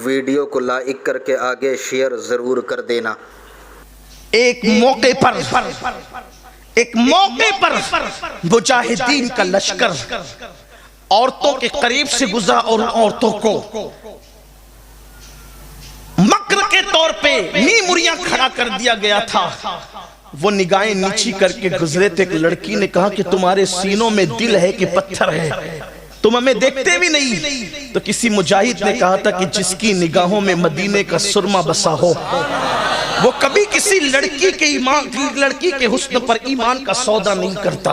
Video کو like کر کے آگے شیئر ضرور کر دینا۔ ایک موقع پر مجاہدین کا لشکر عورتوں کے قریب سے گزرا اور عورتوں کو مکر کے طور پہ میموریاں کھڑا کر دیا گیا تھا۔ وہ نگاہیں نیچی کر کے گزرے تھے، ایک لڑکی نے کہا کہ تمہارے سینوں میں دل ہے کہ پتھر ہے، تم ہمیں دیکھتے بھی نہیں۔ تو کسی مجاہد نے کہا تھا کہ جس کی نگاہوں میں مدینے کا سرما بسا ہو وہ کبھی کسی لڑکی کے حسن پر ایمان کا سودا نہیں کرتا۔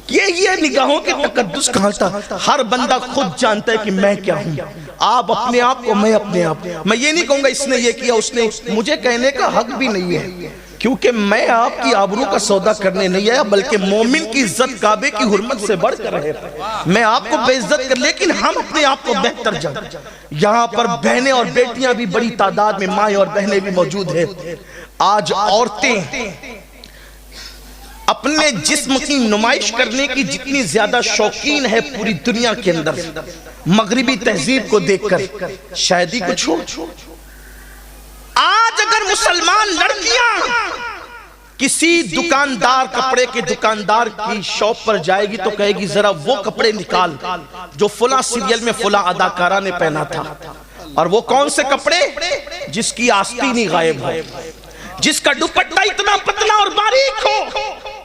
یہ نگاہوں کے تقدس کہاں تھا؟ ہر بندہ خود جانتا ہے کہ میں کیا ہوں، آپ اپنے آپ کو، میں اپنے آپ۔ میں یہ نہیں کہوں گا اس نے یہ کیا، اس نے، مجھے کہنے کا حق بھی نہیں ہے، کیونکہ میں آپ کی آبرو کا سودا کرنے نہیں آیا، بلکہ مومن کی عزت کعبے کی حرمت سے بڑھ کر ہے۔ میں آپ کو بے عزت کر، لیکن ہم اپنے آپ کو بہتر جانتے۔ یہاں پر بہنیں اور بیٹیاں بھی بڑی تعداد میں، مائیں اور بہنیں بھی موجود ہیں۔ آج عورتیں اپنے جسم کی نمائش کرنے کی جتنی زیادہ شوقین ہے پوری دنیا کے اندر، مغربی تہذیب کو دیکھ کر، شاید ہی کچھ ہو۔ آج اگر مسلمان لڑکیاں کسی دکاندار، کپڑے کے دکاندار کی شاپ پر جائے گی تو کہے گی ذرا وہ کپڑے نکال جو فلاں سیریل میں فلاں اداکارہ نے پہنا تھا۔ اور وہ کون سے کپڑے؟ جس کی آستینی غائب ہو، جس کا دوپٹہ اتنا پتلا اور باریک ہو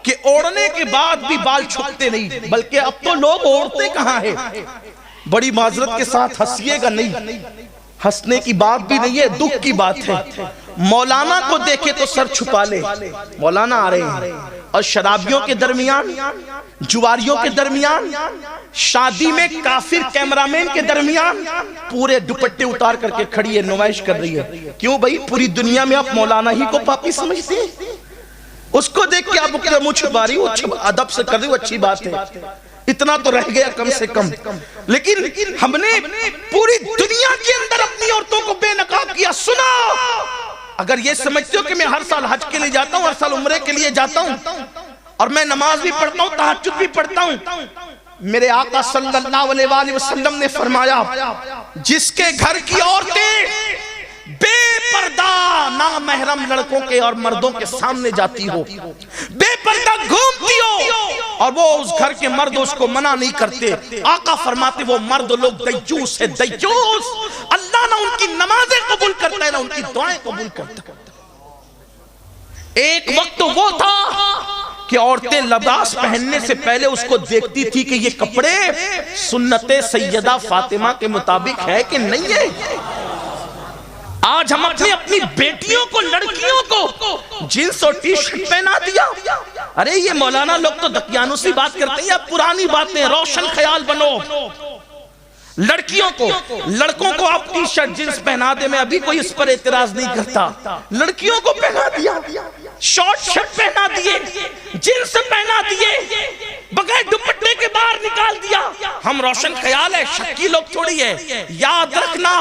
کہ اوڑھنے کے بعد بھی بال چھپتے نہیں، بلکہ اب تو لوگ اوڑھتے کہاں ہیں۔ بڑی معذرت کے ساتھ ہنسیے گا نہیں، ہنسنے کی بات بھی نہیں ہے، دکھ کی بات ہے۔ مولانا کو دیکھے تو سر چھپا لے، مولانا آ رہے ہیں، اور شرابیوں کے درمیان، جواریوں کے درمیان، شادی میں کافر کیمرامین کے درمیان پورے دوپٹے اتار کر کے کھڑی ہے، نمائش کر رہی ہے۔ کیوں بھائی؟ پوری دنیا میں آپ مولانا ہی کو پاپی سمجھتے ہیں؟ اس کو دیکھ کے آپ منہ چھپا رہی ہو، ادب سے کر رہی ہو، اچھی بات ہے، اتنا تو رہ گیا کم سے کم۔ لیکن ہم نے پوری دنیا کے اندر اپنی عورتوں کو بے نقاب کیا۔ سنا، اگر یہ سمجھتے ہو کہ میں ہر سال حج کے لیے جاتا ہوں، ہر سال عمرے کے لیے جاتا ہوں، اور میں نماز بھی پڑھتا ہوں، تہجد بھی پڑھتا ہوں، میرے آقا صلی اللہ علیہ وآلہ وسلم نے فرمایا جس کے گھر کی عورتیں بے پردہ نامحرم لڑکوں کے اور مردوں کے سامنے جاتی ہو، بے پردہ گھومتی ہو، اور وہ اس گھر کے مرد اس کو منع نہیں کرتے، آقا فرماتے وہ مرد لوگ دیوس ہے، دیوس۔ اللہ نہ ان کی نمازیں قبول کرتا ہے، نہ ان کی دعائیں قبول کرتا ہے۔ ایک وقت وہ تھا کہ عورتیں لباس پہننے سے پہلے اس کو دیکھتی تھی کہ یہ کپڑے سنت سیدہ فاطمہ کے مطابق ہے کہ نہیں ہے۔ آج ہم اپنی بیٹیوں کو، لڑکیوں کو جینس اور ٹی شرٹ پہنا دیا۔ ارے یہ مولانا لوگ تو دقیانوں سی بات کرتے ہیں، اب پرانی باتیں، روشن خیال بنو۔ لڑکیوں کو، لڑکوں کو آپ ٹی شرٹ جینس پہنا دے، میں ابھی کوئی اس پر اعتراض نہیں کرتا، لڑکیوں کو پہنا دیا، شارٹ شرٹ پہنا دیے، جینس پہنا دیے، بغیر دوپٹے کے باہر نکال دیا۔ ہم روشن خیال ہے، شکی لوگ تھوڑی ہے۔ یاد رکھنا،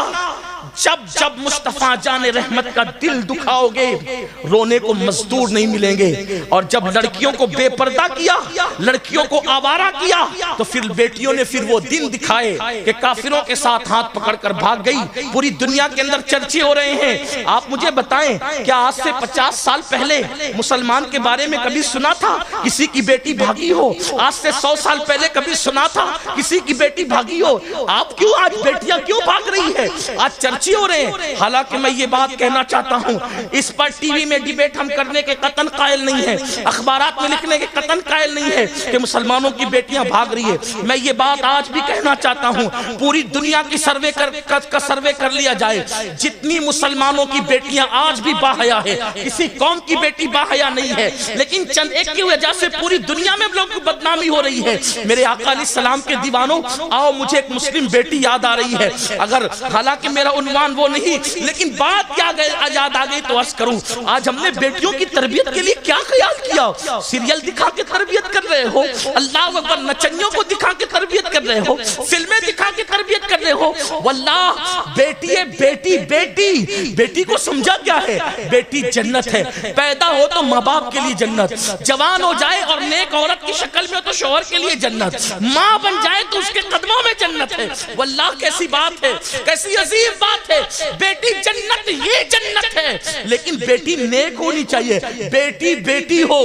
جب مصطفیٰ جان رحمت کا دل دکھاؤ گے، رونے کو مزدور نہیں ملیں گے۔ اور جب لڑکیوں کو بے پردہ کیا، لڑکیوں کو آوارہ کیا، تو پھر بیٹیوں نے پھر وہ دن دکھائے کہ کافروں کے ساتھ ہاتھ پکڑ کر بھاگ گئی۔ پوری دنیا کے اندر چرچے ہو رہے ہیں۔ آپ مجھے بتائیں، کیا آج سے 50 سال پہلے مسلمان کے بارے میں کبھی سنا تھا کسی کی بیٹی بھاگی ہو؟ آج سے 100 سال پہلے کبھی سنا تھا کسی کی بیٹی بھاگی ہو؟ آپ کیوں آج بیٹیاں کیوں بھاگ رہی ہے؟ آج چرچے ہو رہے ہیں۔ حالانکہ میں یہ بات کہنا چاہتا ہوں، اس پر ٹی وی میں ڈیبیٹ ہم کرنے کے قطن قائل نہیں ہے، اخبارات میں لکھنے کے قطن قائل نہیں ہے کہ مسلمانوں کی بیٹیاں بھاگ رہی ہے۔ میں یہ بات آج بھی کہنا چاہتا ہوں، پوری دنیا کی سروے کر لیا جائے، جتنی مسلمانوں کی بیٹیاں آج بھی باحیا ہے، کسی قوم کی بیٹی باحیا نہیں ہے، لیکن چند ایک کی وجہ سے پوری دنیا میں لوگوں کی بدنامی ہو رہی ہے۔ میرے آقا علیہ السلام کے دیوانوں، آؤ مجھے ایک مسلم بیٹی یاد آ رہی ہے، اگر حالانکہ میرا عنوان وہ نہیں، لیکن بات کیا یاد آ گئی تو عرض کروں۔ آج ہم نے بیٹیوں کی تربیت کے لیے کیا خیال کیا؟ سیریل دکھا کے تربیت کر رہے ہو، اللہ اکبر، نچنیوں کو دکھا کے تربیت کر رہے ہو، فلمیں دکھا کے تربیت کر رہے ہو۔ واللہ بیٹی ہے، بیٹی بیٹی بیٹی کو سمجھا کیا ہے؟ بیٹی جنت ہے، پیدا ہو تو ماں باپ کے لیے جنت، جوان ہو جائے اور نیک عورت کی شکل میں ہو تو شوہر کے لیے جنت، ماں بن جائے تو اس کے قدموں میں جنت ہے۔ واللہ کیسی بات ہے، کیسی عظیم بات بات ہے، بیٹی جنت یہ جنت ہے، لیکن بیٹی نیک ہونی چاہیے، بیٹی بیٹی ہو،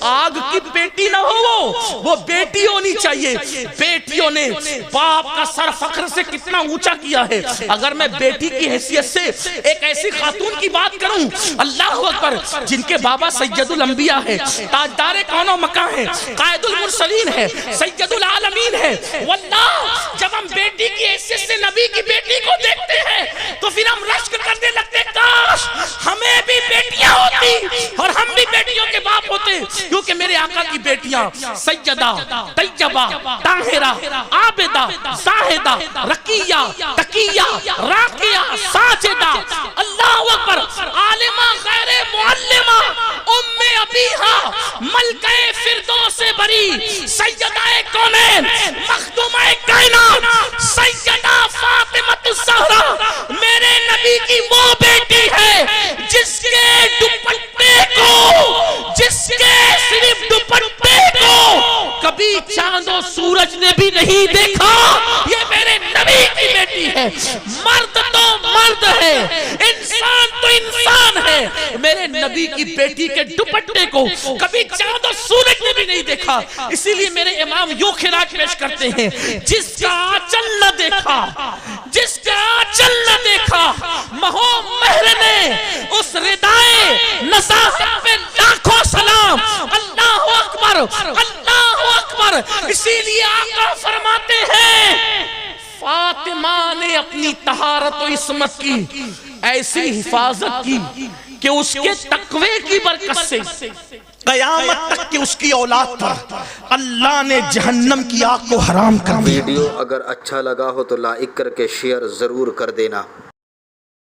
آگ کی بیٹی نہ ہو، وہ بیٹی ہونی چاہیے۔ بیٹیوں نے باپ کا سر فخر سے کتنا اونچا کیا ہے۔ اگر میں بیٹی کی حیثیت سے ایک ایسی خاتون کی بات کروں، اللہ اکبر، جن کے بابا سید الانبیاء ہے، تاجدار کون و مکان ہے، قائد المرسلین ہے، سید العالمین ہے، واللہ جب ہم بیٹی کی حیثیت سے نبی کی بیٹی کو دیکھتے ہیں تو پھر ہم رشک کرنے لگتے، کاش ہمیں بھی بیٹیاں ہوتی اور ہم بھی بیٹیوں کے باپ ہوتے، کیونکہ میرے آقا کی بیٹیاں سیدہ، طیبہ، طاہرہ، عابدہ، زاہدہ، رقیہ، تقیہ، راقیہ، ساجدہ، اللہ اکبر، عالمہ غیر معلمہ، ام ابیہا، ملکہ فردوس بری، سیدہ کونین، مخدومہ کائنات، سیدہ فاطمہ الزہرا، میرے نبی کی وہ بیٹی ہے جس کے دوپٹے کو، جس کے صرف دوپٹے کو کبھی چاند و سورج نے بھی نہیں دیکھا، یہ میرے نبی کی بیٹی ہے۔ مرد تو مرد ہے، انسان تو انسان ہے، میرے نبی کی بیٹی کے دوپٹے کو کبھی چاند و سورج نے بھی نہیں دیکھا۔ اسی لیے میرے امام یوں خراج پیش کرتے ہیں، جس کا آنچل نہ دیکھا، جس کا آنچل نہ دیکھا، مہو مہر نے اس ردائے نزاہت پہ لاکھوں سلام، اللہ اکبر، اللہ اکبر۔ اسی لیے آقا فرماتے ہیں، فاطمہ نے اپنی طہارت و عصمت کی ایسی حفاظت کی کہ اس کے تقوی کی برکت سے قیامت تک کہ اس کی اولاد پر اللہ نے جہنم کی آگ کو حرام کر دیا۔ ویڈیو اگر اچھا لگا ہو تو لائک کر کے شیئر ضرور کر دینا۔